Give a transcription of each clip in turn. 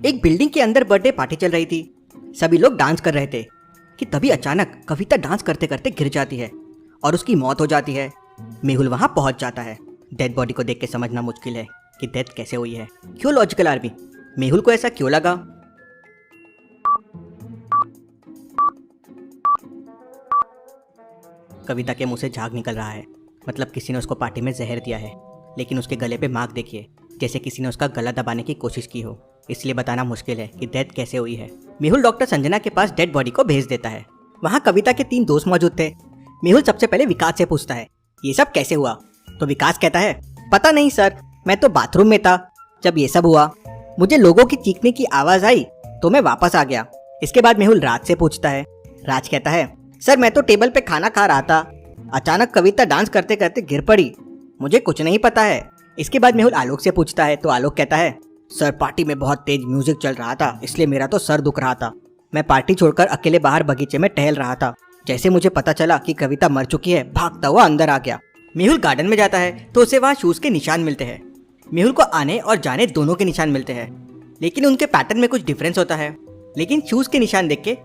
एक बिल्डिंग के अंदर बर्थडे पार्टी चल रही थी। सभी लोग डांस कर रहे थे कि तभी अचानक कविता डांस करते करते गिर जाती है और उसकी मौत हो जाती है। मेहुल वहां पहुंच जाता है। डेड बॉडी को देख के समझना मुश्किल है कि डेथ कैसे हुई है। क्यों लॉजिकल आर्मी? मेहुल को ऐसा क्यों लगा? कविता के मुंह से झाग निकल रहा है, मतलब किसी ने उसको पार्टी में जहर दिया है। लेकिन उसके गले पे मार्क देखिए, जैसे किसी ने उसका गला दबाने की कोशिश की हो। इसलिए बताना मुश्किल है कि डेथ कैसे हुई है। मेहुल डॉक्टर संजना के पास डेड बॉडी को भेज देता है। वहाँ कविता के 3 दोस्त मौजूद थे। मेहुल सबसे पहले विकास से पूछता है ये सब कैसे हुआ? तो विकास कहता है पता नहीं सर, मैं तो बाथरूम में था जब ये सब हुआ। मुझे लोगों की चीखने की आवाज आई तो मैं वापस आ गया। इसके बाद मेहुल राज से पूछता है। राज कहता है सर मैं तो टेबल पे खाना खा रहा था, अचानक कविता डांस करते करते गिर पड़ी, मुझे कुछ नहीं पता है। इसके बाद मेहुल आलोक से पूछता है तो आलोक कहता है सर पार्टी में बहुत तेज म्यूजिक चल रहा था, इसलिए मेरा तो सर दुख रहा था। मैं पार्टी छोड़कर अकेले बाहर बगीचे में टहल रहा था। जैसे मुझे पता चला कि कविता मर चुकी है, भागता हुआ अंदर आ गया। मेहुल गार्डन में जाता है तो उसे वहाँ शूज के निशान मिलते हैं। मेहुल को आने और जाने दोनों के निशान मिलते हैं, लेकिन उनके पैटर्न में कुछ डिफरेंस होता है। लेकिन शूज के निशान देख के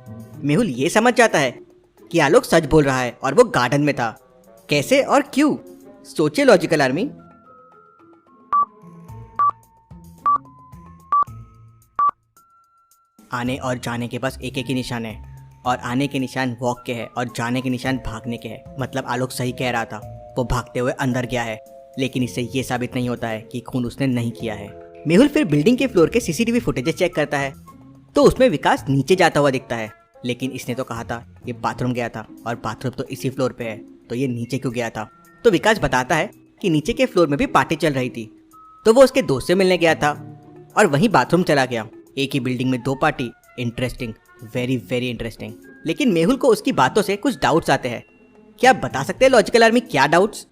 मेहुल ये समझ जाता है कि आलोक सच बोल रहा है और वो गार्डन में था। कैसे और क्यों? सोचिए लॉजिकल आर्मी। आने और जाने के पास एक एक ही निशान है, और आने के निशान वॉक के हैं और जाने के निशान भागने के हैं। मतलब आलोक सही कह रहा था, वो भागते हुए अंदर गया है। लेकिन इससे ये साबित नहीं होता है कि खून उसने नहीं किया है। मेहुल फिर बिल्डिंग के फ्लोर के सीसीटीवी फुटेजेस चेक करता है तो उसमें विकास नीचे जाता हुआ दिखता है। लेकिन इसने तो कहा था ये बाथरूम गया था और बाथरूम तो इसी फ्लोर पे है, तो ये नीचे क्यों गया था? तो विकास बताता है कि नीचे के फ्लोर में भी पार्टी चल रही थी, तो वो उसके दोस्त से मिलने गया था और वहीं बाथरूम चला गया। एक ही बिल्डिंग में 2 party, interesting, very very interesting. लेकिन मेहुल को उसकी बातों से कुछ डाउट्स आते हैं। क्या आप बता सकते हैं लॉजिकल आर्मी क्या डाउट्स?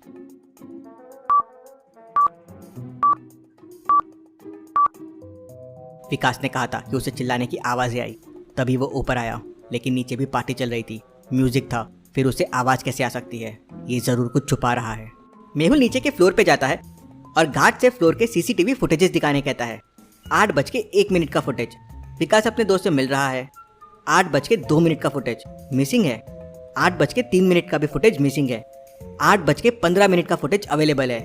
विकास ने कहा था कि उसे चिल्लाने की आवाजें आई, तभी वो ऊपर आया। लेकिन नीचे भी पार्टी चल रही थी, म्यूजिक था, फिर उसे आवाज कैसे आ सकती है? ये जरूर कुछ छुपा रहा है। मेहुल नीचे के फ्लोर पे जाता है और गार्ड से फ्लोर के सीसीटीवी फुटेजेस दिखाने कहता है। 8:01 का फुटेज। विकास अपने दोस्त से मिल रहा है। 8:02 का फुटेज मिसिंग है। 8:03 का भी फुटेज मिसिंग है। 8:15 का फुटेज अवेलेबल है,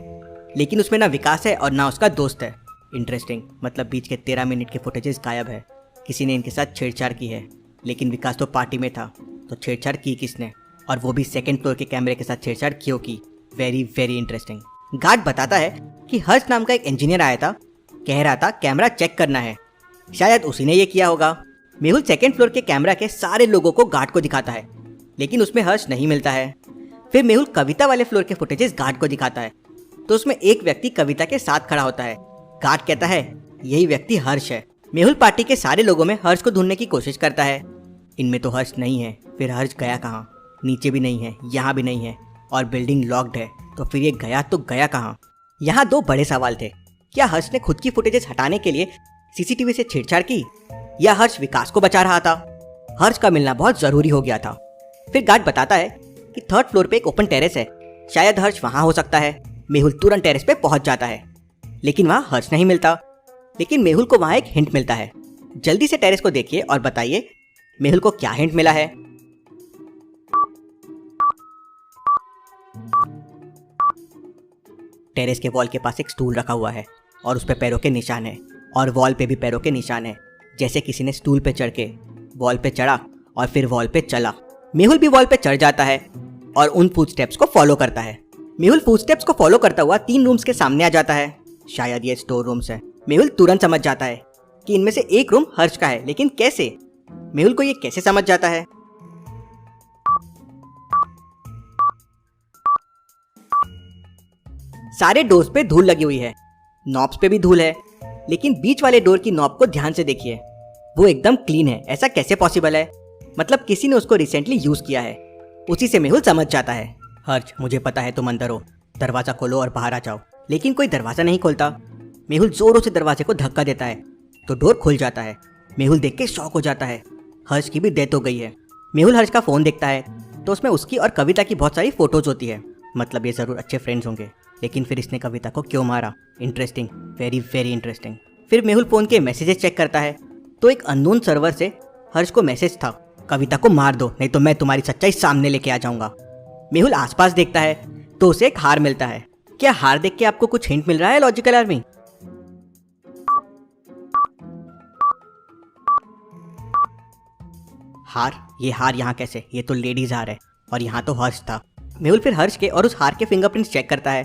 लेकिन उसमें ना विकास है और ना उसका दोस्त है। इंटरेस्टिंग, मतलब बीच के 13 मिनट के फुटेजेस गायब है। किसी ने इनके साथ छेड़छाड़ की है। लेकिन विकास तो पार्टी में था, तो छेड़छाड़ की किसने? और वो भी सेकंड फ्लोर के कैमरे के साथ छेड़छाड़ क्यों की? Very very interesting. गार्ड बताता है कि हर्ष नाम का एक इंजीनियर आया था, कह रहा था कैमरा चेक करना है। शायद उसी ने ये किया होगा। मेहुल सेकंड फ्लोर के कैमरा के सारे लोगों को गार्ड को दिखाता है, लेकिन उसमें हर्ष नहीं मिलता है। फिर मेहुल कविता वाले फ्लोर के फुटेजेस गार्ड को दिखाता है, तो उसमें एक व्यक्ति कविता के साथ खड़ा होता है। गार्ड कहता है यही व्यक्ति हर्ष है। मेहुल पार्टी के सारे लोगों में हर्ष को ढूंढने की कोशिश करता है। इनमें तो हर्ष नहीं है। फिर हर्ष गया कहाँ? नीचे भी नहीं है, यहाँ भी नहीं है, और बिल्डिंग लॉक्ड है, तो फिर ये गया तो गया कहाँ? यहाँ 2 बड़े सवाल थे। क्या हर्ष ने खुद की फुटेजेस हटाने के लिए सीसीटीवी से छेड़छाड़ की, या हर्ष विकास को बचा रहा था? हर्ष का मिलना बहुत जरूरी हो गया था। फिर गार्ड बताता है कि 3rd फ्लोर पे एक ओपन टेरेस है, शायद हर्ष वहां हो सकता है। मेहुल तुरंत टेरेस पे पहुंच जाता है, लेकिन वहां हर्ष नहीं मिलता। लेकिन मेहुल को वहां एक हिंट मिलता है। जल्दी से टेरेस को देखिए और बताइए मेहुल को क्या हिंट मिला है। टेरेस के वॉल के पास एक स्टूल रखा हुआ है और उस पे पैरों के निशान है, और वॉल पे भी पैरों के निशान है, जैसे किसी ने स्टूल पे चढ़ के वॉल पे चढ़ा और फिर वॉल पे चला। मेहुल भी वॉल पे चढ़ जाता है और उन फुटस्टेप्स को फॉलो करता है। मेहुल फुटस्टेप्स को फॉलो करता हुआ 3 रूम्स के सामने आ जाता है। शायद ये स्टोर रूम्स है। मेहुल तुरंत समझ जाता है कि इनमें से एक रूम हर्ष का है, लेकिन कैसे? मेहुल को ये कैसे समझ जाता है? सारे डोर्स पे धूल लगी हुई है, नॉब्स पे भी धूल है, लेकिन बीच वाले डोर की नॉब को ध्यान से देखिए, वो एकदम क्लीन है। ऐसा कैसे पॉसिबल है? मतलब किसी ने उसको रिसेंटली यूज किया है। उसी से मेहुल समझ जाता है हर्ष मुझे पता है तुम अंदर हो, दरवाजा खोलो और बाहर आ जाओ। लेकिन कोई दरवाजा नहीं खोलता। मेहुल जोरों से दरवाजे को धक्का देता है तो डोर खुल जाता है। मेहुल देख के शॉक हो जाता है, हर्ष की भी डेथ हो गई है। मेहुल हर्ष का फोन देखता है तो उसमें उसकी और कविता की बहुत सारी फोटोज होती है। मतलब ये जरूर अच्छे फ्रेंड्स होंगे। लेकिन फिर इसने कविता को क्यों मारा? Interesting, very very interesting. फिर मेहुल फोन के मैसेजेस चेक करता है तो एक अननोन सर्वर से हर्ष को मैसेज था, कविता को मार दो नहीं तो मैं तुम्हारी सच्चाई सामने लेके आ जाऊंगा। मेहुल आसपास देखता है तो उसे एक हार मिलता है। क्या हार देख के आपको कुछ हिंट मिल रहा है लॉजिकल आर्मी? हार? ये हार यहाँ कैसे? ये तो लेडीज हार है और यहाँ तो हर्ष था। मेहुल फिर हर्ष के और उस हार के फिंगरप्रिंट्स चेक करता है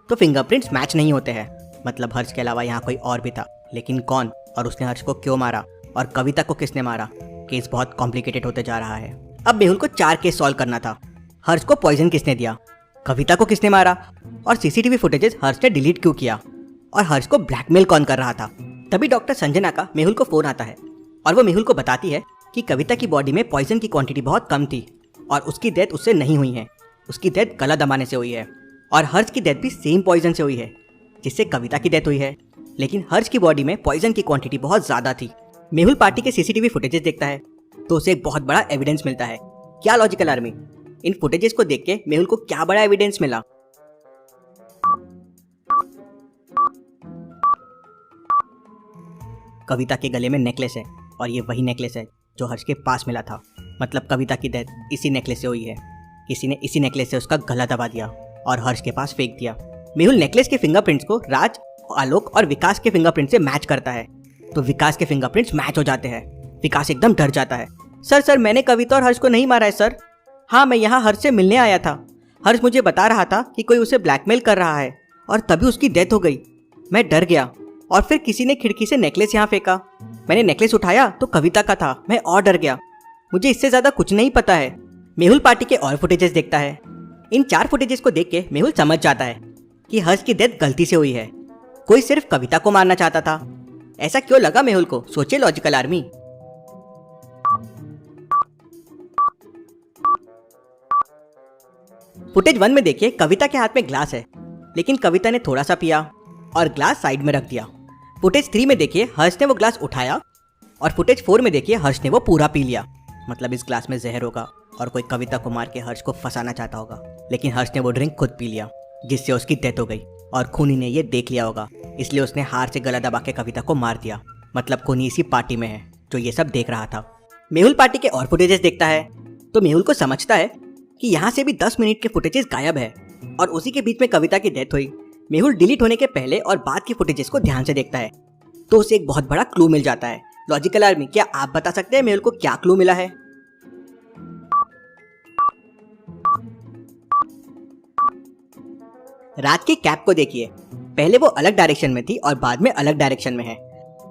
तो फिंगरप्रिंट्स मैच नहीं होते हैं। मतलब हर्ष के अलावा यहाँ कोई और भी था, लेकिन कौन और उसने हर्ष को क्यों मारा और कविता को किसने मारा? केस बहुत कॉम्प्लिकेटेड होते जा रहा है। अब मेहुल को 4 केस सॉल्व करना था। हर्ष को पॉइजन किसने दिया, कविता को किसने मारा और सीसीटीवी फुटेजेस हर्ष ने डिलीट क्यों किया और हर्ष को ब्लैकमेल कौन कर रहा था। तभी डॉक्टर संजना का मेहुल को फोन आता है और वो मेहुल को बताती है कि कविता की बॉडी में पॉइजन की क्वांटिटी बहुत कम थी और उसकी डेथ उससे नहीं हुई है, उसकी डेथ गला दबाने से हुई है। और हर्ष की डेथ भी सेम पॉइजन से हुई है जिससे कविता की डेथ हुई है, लेकिन हर्ष की बॉडी में पॉइजन की क्वांटिटी बहुत ज़्यादा थी। मेहुल पार्टी के सीसीटीवी फुटेजेस देखता है तो उसे एक बहुत बड़ा एविडेंस मिलता है। क्या लॉजिकल आर्मी? इन फुटेजेस को देख के मेहुल को क्या बड़ा एविडेंस मिला? कविता के गले में नेकलेस है और ये वही नेकलेस है जो हर्ष के पास मिला था। मतलब कविता की डेथ इसी नेकलेस से हुई है। किसी ने इसी नेकलेस से उसका गला दबा दिया और हर्ष के पास फेंक दिया। मेहुल नेकलेस के फिंगरप्रिंट्स को राज, आलोक और विकास के फिंगरप्रिंट से मैच करता है तो विकास के फिंगरप्रिंट्स मैच हो जाते हैं। विकास एकदम डर जाता है। सर मैंने कविता और हर्ष को नहीं मारा है सर। हाँ, मैं यहाँ हर्ष से मिलने आया था। हर्ष मुझे बता रहा था कि कोई उसे ब्लैकमेल कर रहा है और तभी उसकी डेथ हो गई। मैं डर गया और फिर किसी ने खिड़की से नेकलेस यहाँ फेंका। मैंने नेकलेस उठाया तो कविता का था। मैं और डर गया। मुझे इससे ज़्यादा कुछ नहीं पता है। मेहुल पार्टी के और फुटेजेस देखता है। इन 4 फुटेजेस को देख के मेहुल समझ जाता है कि हर्ष की डेथ गलती से हुई है। कोई सिर्फ कविता को मारना चाहता था। ऐसा क्यों लगा मेहुल को? सोचे लॉजिकल आर्मी। फुटेज 1 में देखिए, कविता के हाथ में ग्लास है लेकिन कविता ने थोड़ा सा पिया और ग्लास साइड में रख दिया। फुटेज 3 में देखिए, हर्ष ने वो ग्लास उठाया और फुटेज 4 में देखिए, हर्ष ने वो पूरा पी लिया। मतलब इस ग्लास में जहर होगा और कोई कविता को मार के हर्ष को फंसाना चाहता होगा, लेकिन हर्ष ने वो ड्रिंक खुद पी लिया जिससे उसकी डेथ हो गई। और खूनी ने ये देख लिया होगा, इसलिए उसने हार से गला दबा के कविता को मार दिया। मतलब खूनी इसी पार्टी में है जो ये सब देख रहा था। मेहुल पार्टी के और फुटेजेस देखता है तो मेहुल को समझता है कि यहाँ से भी 10 मिनट के फुटेजेस गायब है और उसी के बीच में कविता की डेथ हुई। मेहुल डिलीट होने के पहले और बाद की फुटेजेस को ध्यान से देखता है तो उसे एक बहुत बड़ा क्लू मिल जाता है। लॉजिकल आर्मी, क्या आप बता सकते हैं मेहुल को क्या क्लू मिला है? राज की कैप को देखिए, पहले वो अलग डायरेक्शन में थी और बाद में अलग डायरेक्शन में है।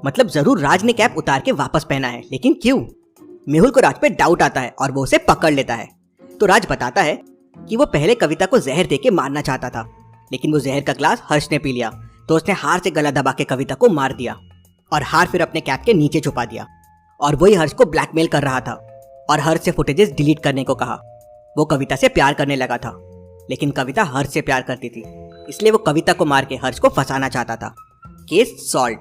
मतलब जरूर राज ने कैप उतार के वापस पहना है, लेकिन क्यों? मेहुल को राज पे डाउट आता है और वो उसे पकड़ लेता है। तो राज बताता है कि वो पहले कविता को जहर देके मारना चाहता था, लेकिन वो जहर का ग्लास हर्ष ने पी लिया तो उसने हार से गला दबा के कविता को मार दिया और हार फिर अपने कैप के नीचे छुपा दिया। और वही हर्ष को ब्लैकमेल कर रहा था और हर्ष से फुटेजेस डिलीट करने को कहा। वो कविता से प्यार करने लगा था, लेकिन कविता हर्ष से प्यार करती थी, इसलिए वो कविता को मार के हर्ष को फंसाना चाहता था। Case solve.